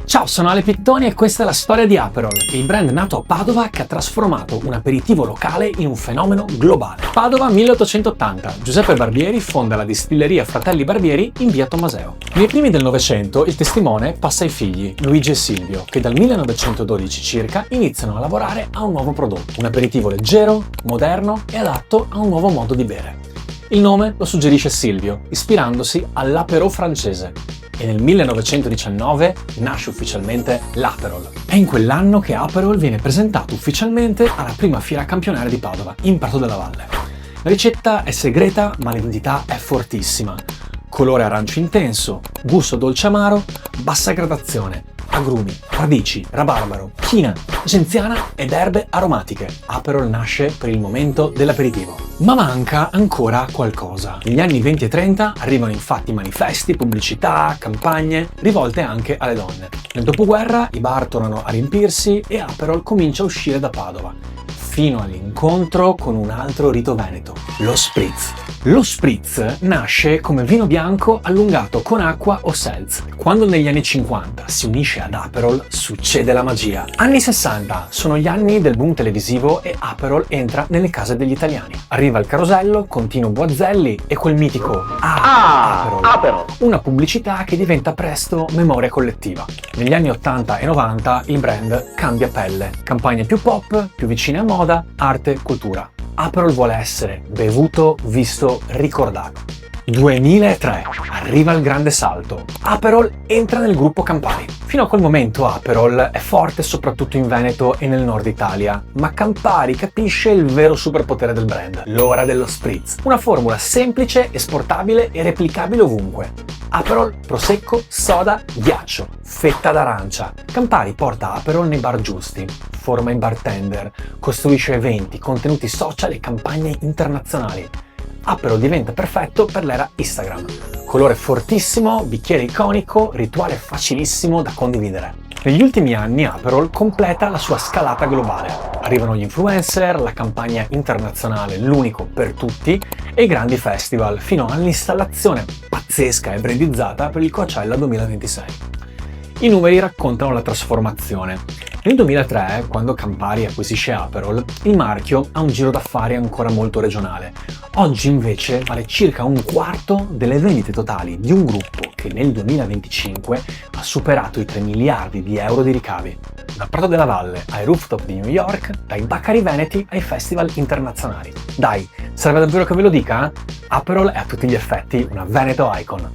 Ciao, sono Ale Pittoni e questa è la storia di Aperol, il brand nato a Padova che ha trasformato un aperitivo locale in un fenomeno globale. Padova 1880, Giuseppe Barbieri fonda la distilleria Fratelli Barbieri in via Tommaseo. Nei primi del Novecento il testimone passa ai figli, Luigi e Silvio, che dal 1912 circa iniziano a lavorare a un nuovo prodotto, un aperitivo leggero, moderno e adatto a un nuovo modo di bere. Il nome lo suggerisce Silvio, ispirandosi all'Apéro francese, e nel 1919 nasce ufficialmente l'Aperol. È in quell'anno che Aperol viene presentato ufficialmente alla prima fiera campionaria di Padova, in Prato della Valle. La ricetta è segreta, ma l'identità è fortissima. Colore arancio intenso, gusto dolce amaro, bassa gradazione, agrumi, radici, rabarbaro, china, genziana ed erbe aromatiche. Aperol nasce per il momento dell'aperitivo. Ma manca ancora qualcosa. Negli anni 20 e 30 arrivano infatti manifesti, pubblicità, campagne, rivolte anche alle donne. Nel dopoguerra i bar tornano a riempirsi e Aperol comincia a uscire da Padova, fino all'incontro con un altro rito veneto, lo spritz. Lo spritz nasce come vino bianco allungato con acqua o seltz. Quando negli anni 50 si unisce ad Aperol succede la magia. Anni 60 sono gli anni del boom televisivo e Aperol entra nelle case degli italiani. Arriva il carosello con Tino Boazelli e quel mitico Aperol. Una pubblicità che diventa presto memoria collettiva. Negli anni 80 e 90 il brand cambia pelle. Campagne più pop, più vicine a moda, arte, cultura. Aperol vuole essere bevuto, visto, ricordato. 2003 arriva il grande salto. Aperol entra nel gruppo Campari. Fino a quel momento Aperol è forte soprattutto in Veneto e nel nord Italia, ma Campari capisce il vero superpotere del brand, l'ora dello spritz. Una formula semplice, esportabile e replicabile ovunque. Aperol, prosecco, soda, ghiaccio, fetta d'arancia. Campari porta Aperol nei bar giusti, forma i bartender, costruisce eventi, contenuti social e campagne internazionali. Aperol diventa perfetto per l'era Instagram. Colore fortissimo, bicchiere iconico, rituale facilissimo da condividere. Negli ultimi anni Aperol completa la sua scalata globale. Arrivano gli influencer, la campagna internazionale L'unico per tutti e i grandi festival, fino all'installazione pazzesca e brandizzata per il Coachella 2026. I numeri raccontano la trasformazione. Nel 2003, quando Campari acquisisce Aperol, il marchio ha un giro d'affari ancora molto regionale. Oggi invece vale circa un quarto delle vendite totali di un gruppo che nel 2025 ha superato i 3 miliardi di euro di ricavi. Da Prato della Valle ai rooftop di New York, dai baccari veneti ai festival internazionali. Dai, serve davvero che ve lo dica? Aperol è a tutti gli effetti una Veneto icon.